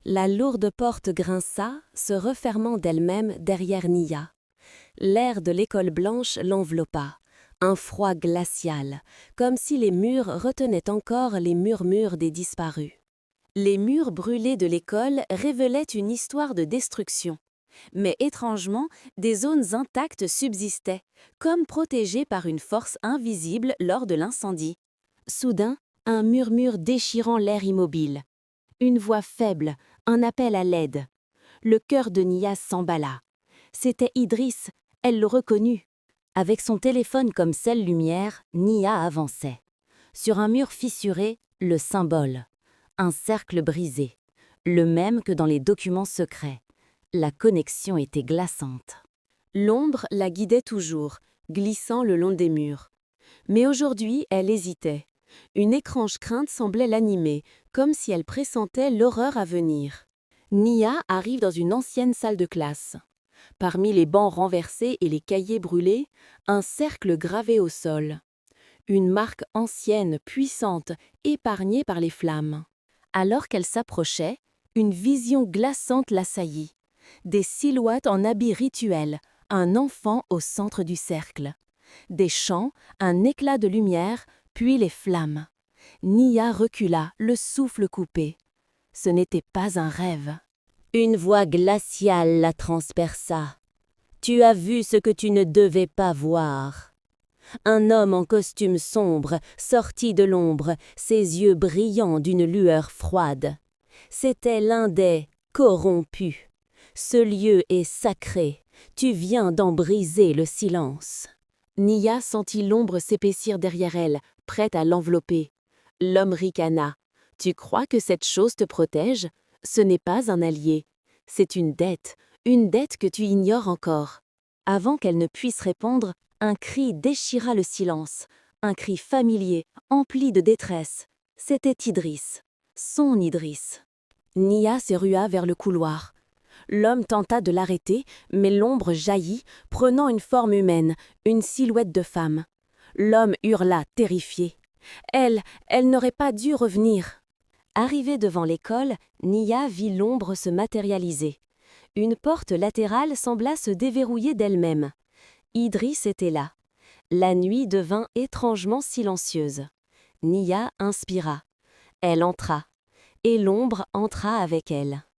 La lourde porte grinça, se refermant d'elle-même derrière Nia. L'air de l'école blanche l'enveloppa, un froid glacial, comme si les murs retenaient encore les murmures des disparus. Les murs brûlés de l'école révélaient une histoire de destruction. Mais étrangement, des zones intactes subsistaient, comme protégées par une force invisible lors de l'incendie. Soudain, un murmure déchirant l'air immobile. Une voix faible, un appel à l'aide. Le cœur de Nia s'emballa. C'était Idriss, elle le reconnut. Avec son téléphone comme seule lumière, Nia avançait. Sur un mur fissuré, le symbole. Un cercle brisé, le même que dans les documents secrets. La connexion était glaçante. L'ombre la guidait toujours, glissant le long des murs. Mais aujourd'hui, elle hésitait. Une étrange crainte semblait l'animer, comme si elle pressentait l'horreur à venir. Nia arrive dans une ancienne salle de classe. Parmi les bancs renversés et les cahiers brûlés, un cercle gravé au sol. Une marque ancienne, puissante, épargnée par les flammes. Alors qu'elle s'approchait, une vision glaçante l'assaillit. Des silhouettes en habits rituels, un enfant au centre du cercle. Des chants, un éclat de lumière, puis les flammes. Nia recula, le souffle coupé. Ce n'était pas un rêve. Une voix glaciale la transperça. « Tu as vu ce que tu ne devais pas voir. » Un homme en costume sombre sortit de l'ombre, ses yeux brillants d'une lueur froide. C'était l'un des corrompus. Ce lieu est sacré. Tu viens d'en briser le silence. Nia sentit l'ombre s'épaissir derrière elle, prête à l'envelopper. L'homme ricana. « Tu crois que cette chose te protège? Ce n'est pas un allié. C'est une dette que tu ignores encore. » Avant qu'elle ne puisse répondre, un cri déchira le silence, un cri familier, empli de détresse. C'était Idriss, son Idriss. Nia se rua vers le couloir. L'homme tenta de l'arrêter, mais l'ombre jaillit, prenant une forme humaine, une silhouette de femme. L'homme hurla, terrifié. Elle n'aurait pas dû revenir. Arrivée devant l'école, Nia vit l'ombre se matérialiser. Une porte latérale sembla se déverrouiller d'elle-même. Idriss était là. La nuit devint étrangement silencieuse. Nia inspira. Elle entra. Et l'ombre entra avec elle.